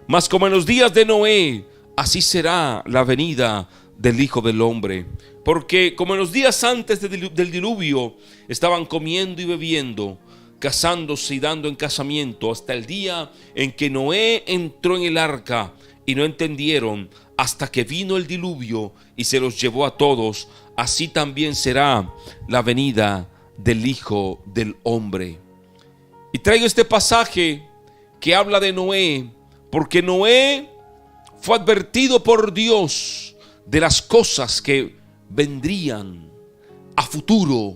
Mas como en los días de Noé, así será la venida del Hijo del Hombre. Porque como en los días antes del diluvio, estaban comiendo y bebiendo, casándose y dando en casamiento, hasta el día en que Noé entró en el arca, y no entendieron hasta que vino el diluvio y se los llevó a todos. Así también será la venida del Hijo del Hombre. Y traigo este pasaje que habla de Noé, porque Noé fue advertido por Dios de las cosas que vendrían a futuro,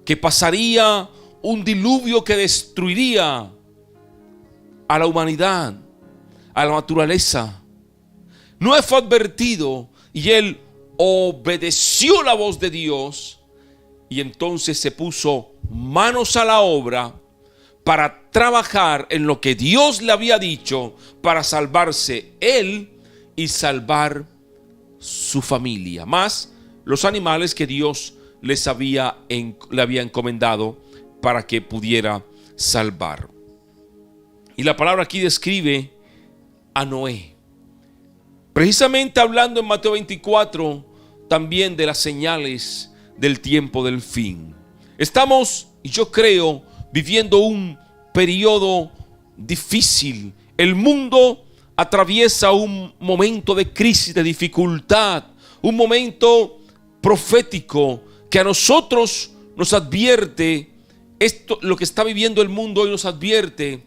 que pasaría un diluvio que destruiría a la humanidad, a la naturaleza. Noé fue advertido y él obedeció la voz de Dios, y entonces se puso manos a la obra para trabajar en lo que Dios le había dicho, para salvarse él y salvar su familia, más los animales que Dios le había encomendado para que pudiera salvar. Y la palabra aquí describe a Noé, precisamente hablando en Mateo 24 también de las señales del tiempo del fin. Estamos, y yo creo, viviendo un periodo difícil. El mundo atraviesa un momento de crisis, de dificultad, un momento profético que a nosotros nos advierte, lo que está viviendo el mundo hoy nos advierte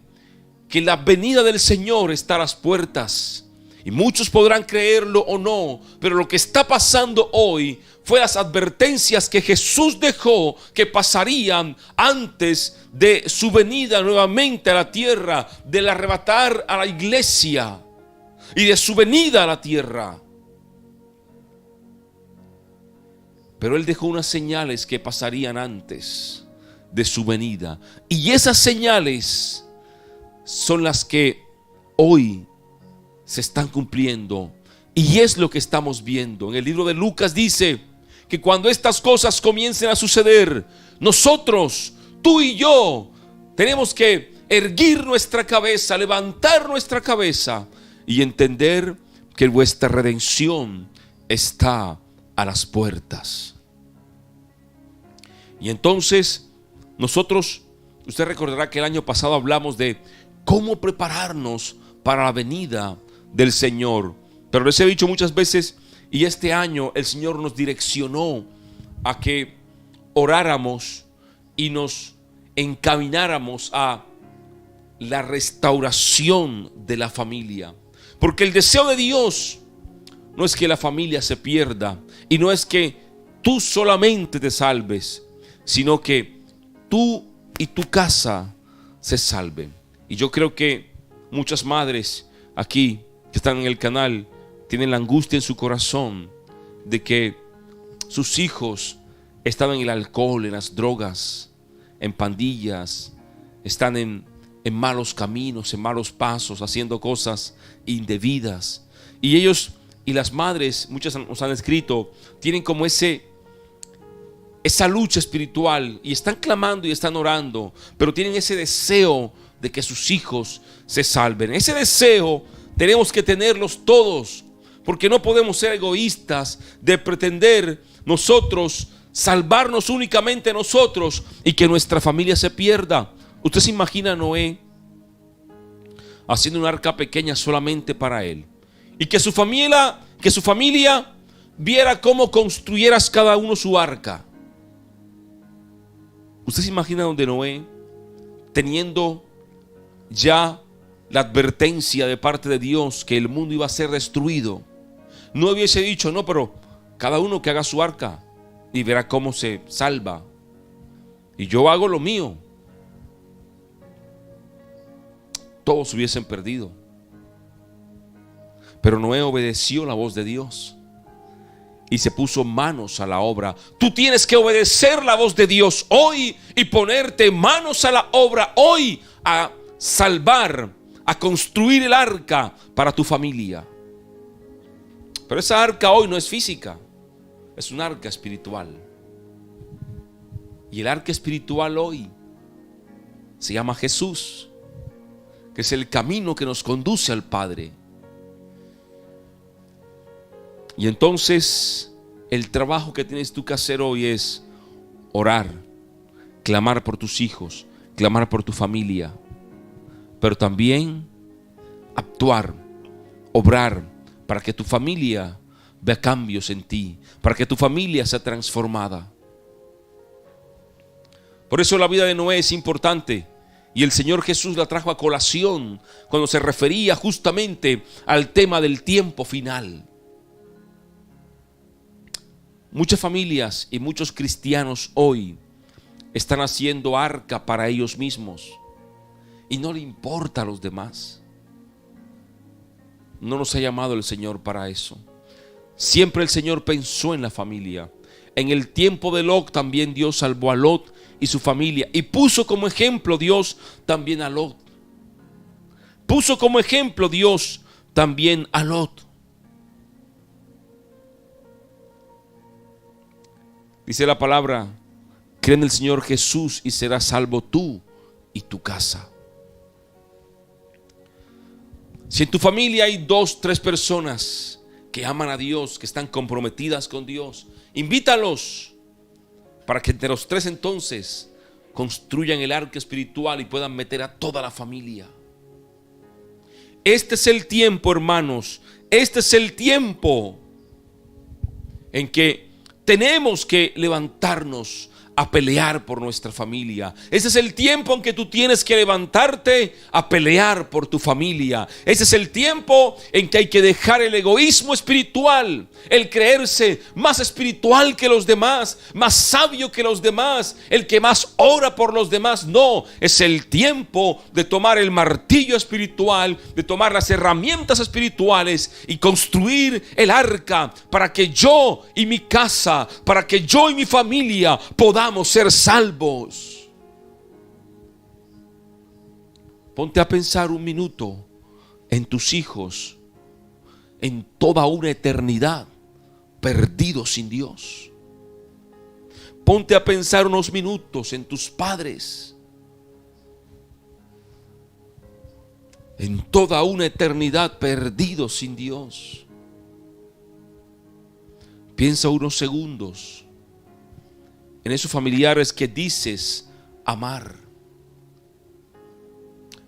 que la venida del Señor está a las puertas. Y muchos podrán creerlo o no, pero lo que está pasando hoy fue las advertencias que Jesús dejó que pasarían antes de su venida nuevamente a la tierra, del arrebatar a la iglesia y de su venida a la tierra. Pero Él dejó unas señales que pasarían antes de su venida, y esas señales son las que hoy se están cumpliendo, y es lo que estamos viendo. En el libro de Lucas dice que cuando estas cosas comiencen a suceder, nosotros, tú y yo, tenemos que erguir nuestra cabeza, levantar nuestra cabeza y entender que vuestra redención está a las puertas. Y entonces nosotros, usted recordará que el año pasado hablamos de cómo prepararnos para la venida del Señor. Pero les he dicho muchas veces, y este año el Señor nos direccionó a que oráramos y nos encamináramos a la restauración de la familia. Porque el deseo de Dios no es que la familia se pierda, y no es que tú solamente te salves, sino que tú y tu casa se salven. Y yo creo que muchas madres aquí que están en el canal tienen la angustia en su corazón de que sus hijos están en el alcohol, en las drogas, en pandillas, están en malos caminos, en malos pasos, haciendo cosas indebidas. Y ellos y las madres, muchas nos han escrito, tienen como esa lucha espiritual, y están clamando y están orando, pero tienen ese deseo de que sus hijos se salven. Ese deseo tenemos que tenerlos todos, porque no podemos ser egoístas de pretender nosotros salvarnos únicamente nosotros y que nuestra familia se pierda. Usted se imagina a Noé haciendo una arca pequeña solamente para él, y que su familia viera cómo construyeras cada uno su arca. Usted se imagina donde Noé, teniendo ya la advertencia de parte de Dios que el mundo iba a ser destruido, no hubiese dicho: no, pero cada uno que haga su arca y verá cómo se salva, y yo hago lo mío. Todos hubiesen perdido. Pero Noé obedeció la voz de Dios y se puso manos a la obra. Tú tienes que obedecer la voz de Dios hoy y ponerte manos a la obra hoy a salvar, a construir el arca para tu familia. Pero esa arca hoy no es física, es un arca espiritual. Y el arca espiritual hoy se llama Jesús, que es el camino que nos conduce al Padre. Y entonces el trabajo que tienes tú que hacer hoy es orar, clamar por tus hijos, clamar por tu familia, pero también actuar, obrar para que tu familia vea cambios en ti, para que tu familia sea transformada. Por eso la vida de Noé es importante, y el Señor Jesús la trajo a colación cuando se refería justamente al tema del tiempo final. Muchas familias y muchos cristianos hoy están haciendo arca para ellos mismos y no le importa a los demás. No nos ha llamado el Señor para eso. Siempre el Señor pensó en la familia. En el tiempo de Lot también Dios salvó a Lot y su familia, y puso como ejemplo Dios también a Lot. Puso como ejemplo Dios también a Lot. Dice la palabra: cree en el Señor Jesús y serás salvo tú y tu casa. Si en tu familia hay 2, 3 personas que aman a Dios, que están comprometidas con Dios, invítalos para que entre los 3 entonces construyan el arca espiritual y puedan meter a toda la familia. Este es el tiempo, hermanos, este es el tiempo en que tenemos que levantarnos a pelear por nuestra familia. Ese es el tiempo en que tú tienes que levantarte a pelear por tu familia. Ese es el tiempo en que hay que dejar el egoísmo espiritual, el creerse más espiritual que los demás, más sabio que los demás, el que más ora por los demás. No, es el tiempo de tomar el martillo espiritual, de tomar las herramientas espirituales y construir el arca para que yo y mi casa, para que yo y mi familia podamos ser salvos. Ponte a pensar un minuto en tus hijos, en toda una eternidad perdidos sin Dios. Ponte a pensar unos minutos en tus padres, en toda una eternidad perdidos sin Dios. Piensa unos segundos en esos familiares que dices amar,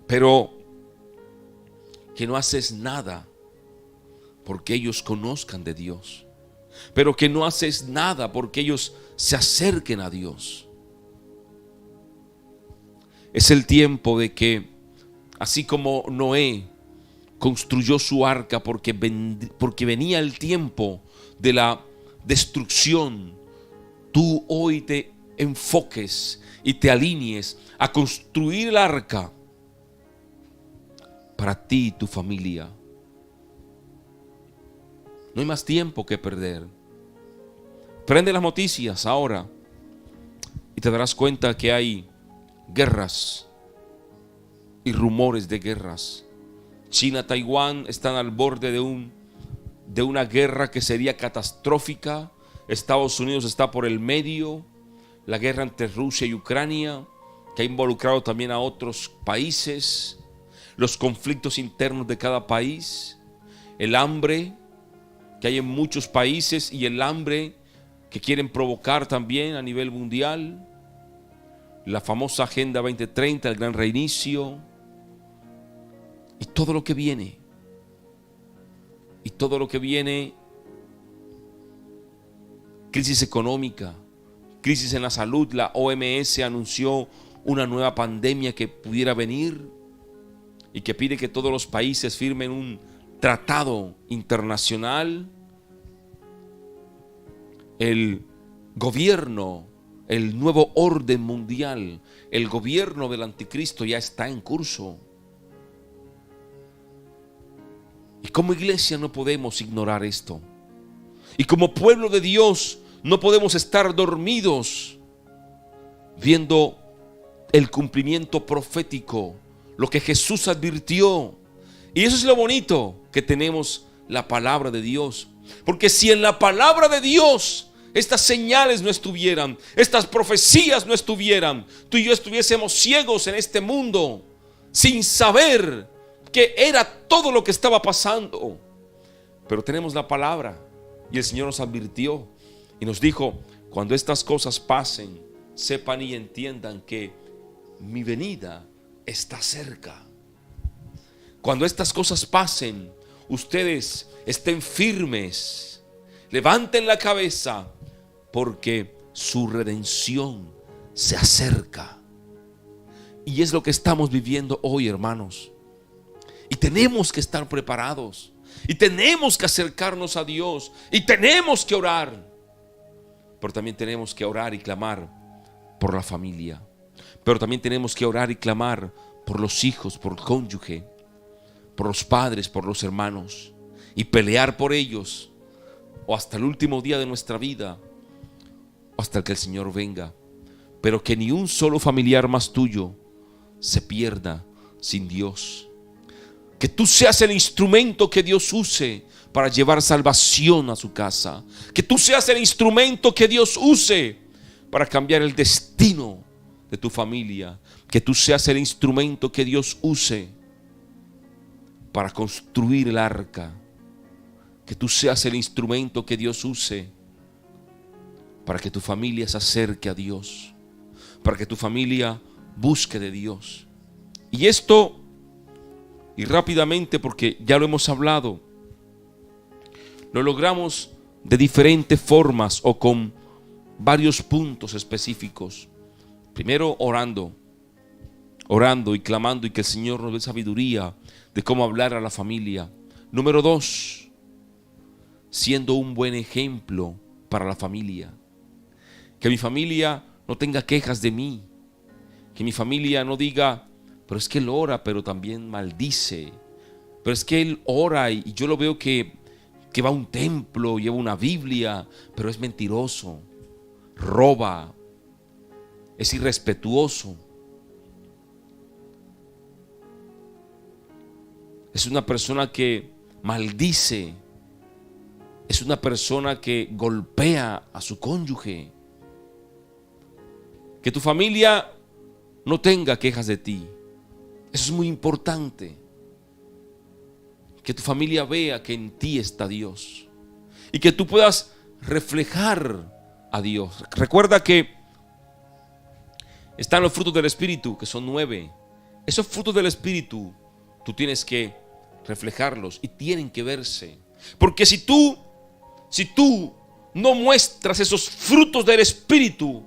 pero que no haces nada porque ellos conozcan de Dios, pero que no haces nada porque ellos se acerquen a Dios. Es el tiempo de que, así como Noé construyó su arca porque venía el tiempo de la destrucción, tú hoy te enfoques y te alinees a construir el arca para ti y tu familia. No hay más tiempo que perder. Prende las noticias ahora y te darás cuenta que hay guerras y rumores de guerras. China, Taiwán están al borde de una guerra que sería catastrófica. Estados Unidos está por el medio. La guerra entre Rusia y Ucrania, que ha involucrado también a otros países. Los conflictos internos de cada país. El hambre que hay en muchos países y el hambre que quieren provocar también a nivel mundial. La famosa Agenda 2030, el gran reinicio. Y todo lo que viene. Y todo lo que viene. Crisis económica, crisis en la salud. La OMS anunció una nueva pandemia que pudiera venir y que pide que todos los países firmen un tratado internacional. El gobierno, el nuevo orden mundial, el gobierno del anticristo ya está en curso. Y como iglesia no podemos ignorar esto. Y como pueblo de Dios no podemos estar dormidos viendo el cumplimiento profético, lo que Jesús advirtió. Y eso es lo bonito, que tenemos la palabra de Dios. Porque si en la palabra de Dios estas señales no estuvieran, estas profecías no estuvieran, tú y yo estuviésemos ciegos en este mundo, sin saber qué era todo lo que estaba pasando. Pero tenemos la palabra. Y el Señor nos advirtió y nos dijo: cuando estas cosas pasen, sepan y entiendan que mi venida está cerca. Cuando estas cosas pasen, ustedes estén firmes, levanten la cabeza, porque su redención se acerca. Y es lo que estamos viviendo hoy, hermanos. Y tenemos que estar preparados. Y tenemos que acercarnos a Dios. Y tenemos que orar. Pero también tenemos que orar y clamar por la familia. Pero también tenemos que orar y clamar por los hijos, por el cónyuge, por los padres, por los hermanos. Y pelear por ellos, o hasta el último día de nuestra vida, o hasta que el Señor venga. Pero que ni un solo familiar más tuyo se pierda sin Dios. Que tú seas el instrumento que Dios use para llevar salvación a su casa. Que tú seas el instrumento que Dios use para cambiar el destino de tu familia. Que tú seas el instrumento que Dios use para construir el arca. Que tú seas el instrumento que Dios use para que tu familia se acerque a Dios, para que tu familia busque de Dios. Y esto, y rápidamente, porque ya lo hemos hablado, lo logramos de diferentes formas o con varios puntos específicos. Primero, orando y clamando, y que el Señor nos dé sabiduría de cómo hablar a la familia. Número 2, siendo un buen ejemplo para la familia. Que mi familia no tenga quejas de mí. Que mi familia no diga: pero es que él ora, pero también maldice. Pero es que él ora y yo lo veo que va a un templo, lleva una Biblia, pero es mentiroso, roba, es irrespetuoso. Es una persona que maldice. Es una persona que golpea a su cónyuge. Que tu familia no tenga quejas de ti. Eso es muy importante. Que tu familia vea que en ti está Dios. Y que tú puedas reflejar a Dios. Recuerda que están los frutos del Espíritu, que son 9. Esos frutos del Espíritu tú tienes que reflejarlos y tienen que verse. Porque si tú no muestras esos frutos del Espíritu,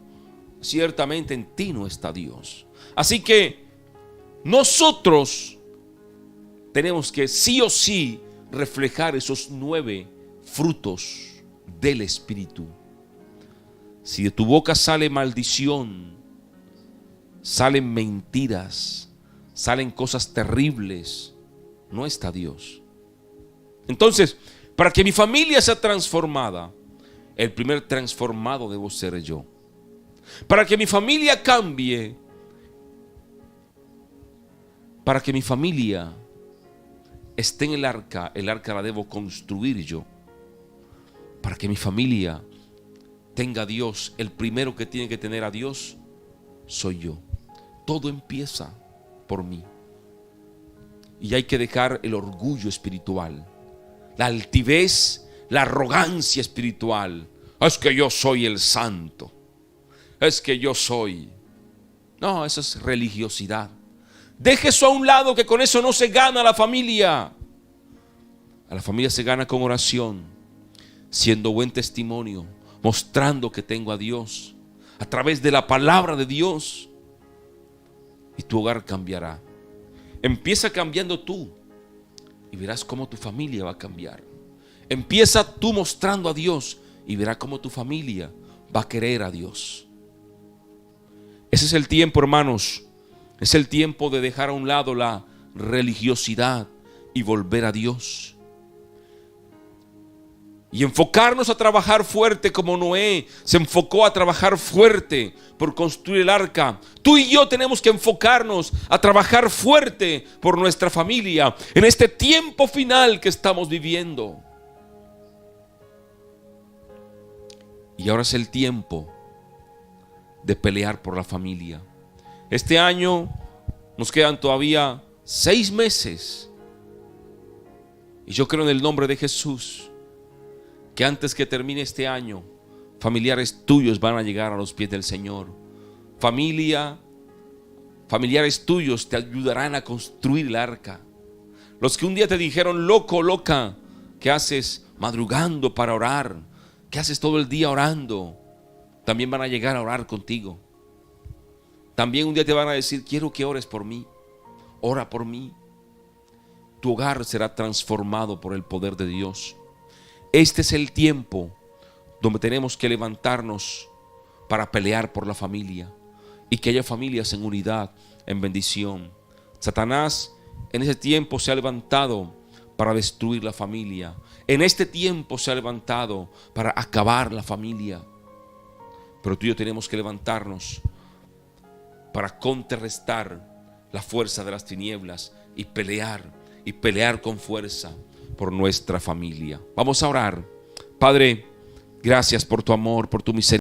ciertamente en ti no está Dios. Así que nosotros tenemos que sí o sí reflejar esos 9 frutos del Espíritu. Si de tu boca sale maldición, salen mentiras, salen cosas terribles, no está Dios. Entonces, para que mi familia sea transformada, el primer transformado debo ser yo. Para que mi familia cambie, para que mi familia esté en el arca la debo construir yo. Para que mi familia tenga a Dios, el primero que tiene que tener a Dios soy yo. Todo empieza por mí. Y hay que dejar el orgullo espiritual, la altivez, la arrogancia espiritual. Es que yo soy el santo. Es que yo soy. No, eso es religiosidad. Deje eso a un lado, que con eso no se gana a la familia. A la familia se gana con oración, siendo buen testimonio, mostrando que tengo a Dios a través de la palabra de Dios. Y tu hogar cambiará. Empieza cambiando tú y verás cómo tu familia va a cambiar. Empieza tú mostrando a Dios y verás cómo tu familia va a querer a Dios. Ese es el tiempo, hermanos. Es el tiempo de dejar a un lado la religiosidad y volver a Dios. Y enfocarnos a trabajar fuerte como Noé se enfocó a trabajar fuerte por construir el arca. Tú y yo tenemos que enfocarnos a trabajar fuerte por nuestra familia en este tiempo final que estamos viviendo. Y ahora es el tiempo de pelear por la familia. Este año nos quedan todavía 6 meses. Y yo creo en el nombre de Jesús que antes que termine este año, familiares tuyos van a llegar a los pies del Señor. Familiares tuyos te ayudarán a construir el arca. Los que un día te dijeron: loco, loca, ¿qué haces madrugando para orar? ¿Qué haces todo el día orando? También van a llegar a orar contigo. También un día te van a decir: quiero que ores por mí. Ora por mí. Tu hogar será transformado por el poder de Dios. Este es el tiempo donde tenemos que levantarnos para pelear por la familia y que haya familias en unidad, en bendición. Satanás en ese tiempo se ha levantado para destruir la familia. En este tiempo se ha levantado para acabar la familia. Pero tú y yo tenemos que levantarnos para contrarrestar la fuerza de las tinieblas y pelear con fuerza por nuestra familia. Vamos a orar. Padre, gracias por tu amor, por tu misericordia.